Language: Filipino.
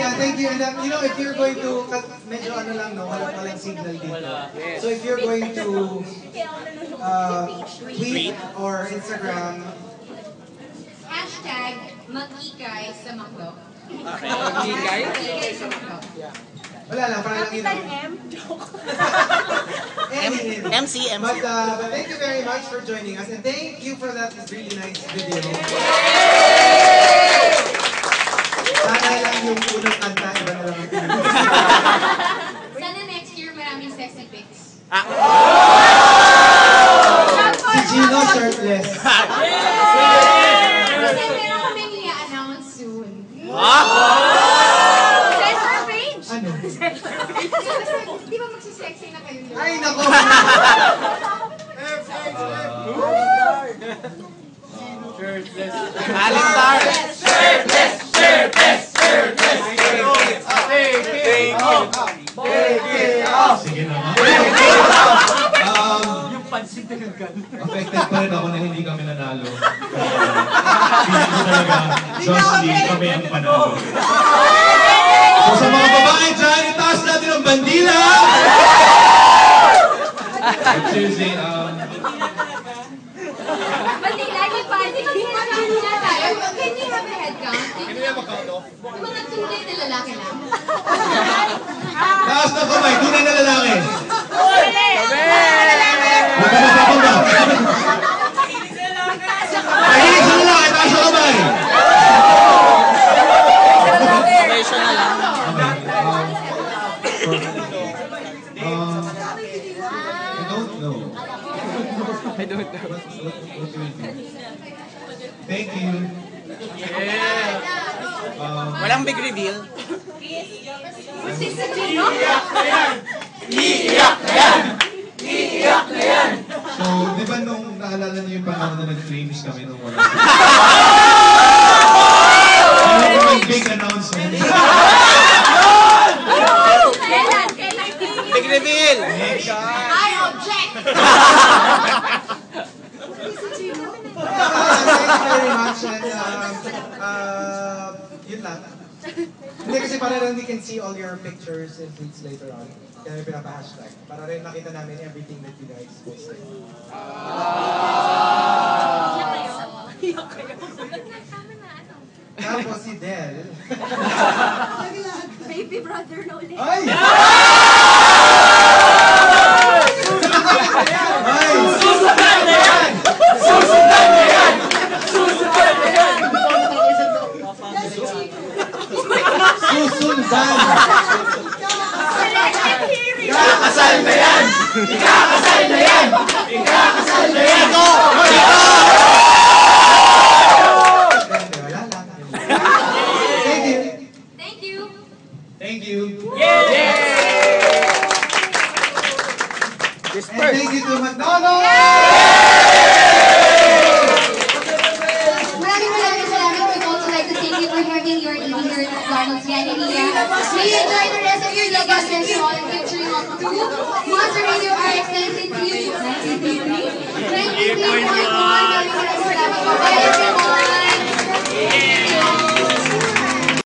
Yeah, thank you. And you know, if you're going to, medyo ano lang, no, wala palang signal dito. So if you're going to tweet or Instagram, hashtag mag-ikay sa McDo. Okay. Mag-ikay? Mag-ikay sa McDo. wala lang, para lang yun. M? MC. But thank you very much for joining us. And thank you for that really nice video. Sana lang yung unang kanta, iba na lang ang pinag. Sana next year maraming sexy pics. Si Gino shirtless. Kasi meron kaming i-announce soon. Censor page! Ano? Di ba magsisexy na kayo? Ay, nako! Shirtless. Alistar! Shirtless! Shirtless! Shirtless! Take it off! Sige na nga. Yung pansin na yung gan. Affected pa rin ako na hindi kami nanalo. Feeling ko talaga, justly kami ang panalo. So sa mga babae dyan, itaas natin ang bandila! But seriously, Bandila, di ba? Di ba mag-count na tayo? Can you have a head count? Yung mga tunay na lalaki lang. taas na kamay, tunay na lalaki. Uli! Huwag ka magpapangga. Mahilig sa lalaki, taas na kamay. Information na lang. I don't know. I don't know. What do you think? Thank you. Walang big reveal. Si Gino? Iiyak na yan! Iiyak na yan! So, di ba nung naalala niyo yung panahon na nag-flames kami nung wala? Ano yung big announcement? Kailan? Big reveal! I object! Thank you very much. And yun lang. Hindi kasi para rin we can see all your pictures and tweets later on. Kaya pinapa-hashtag. Para rin makita namin everything that you guys posted. Tapos si Del. Baby brother na ulit. Ay! Ay! Susundan na yan! Susundan na yan! Susundan na yan! Susundan! Ikakasal na yan! Ikakasal na yan! Ikakasal na yan! Ito! Wala lang. Thank you. Thank you. Thank you. And thank you to McDonald's! Maraming salamat. We'd also like to thank you for having your evening here at McDonald's Galleria. May you enjoy the rest of your day and all featuring on 2 Monster Radio RX 93.3 93.1. Maraming salamat. Bye everyone.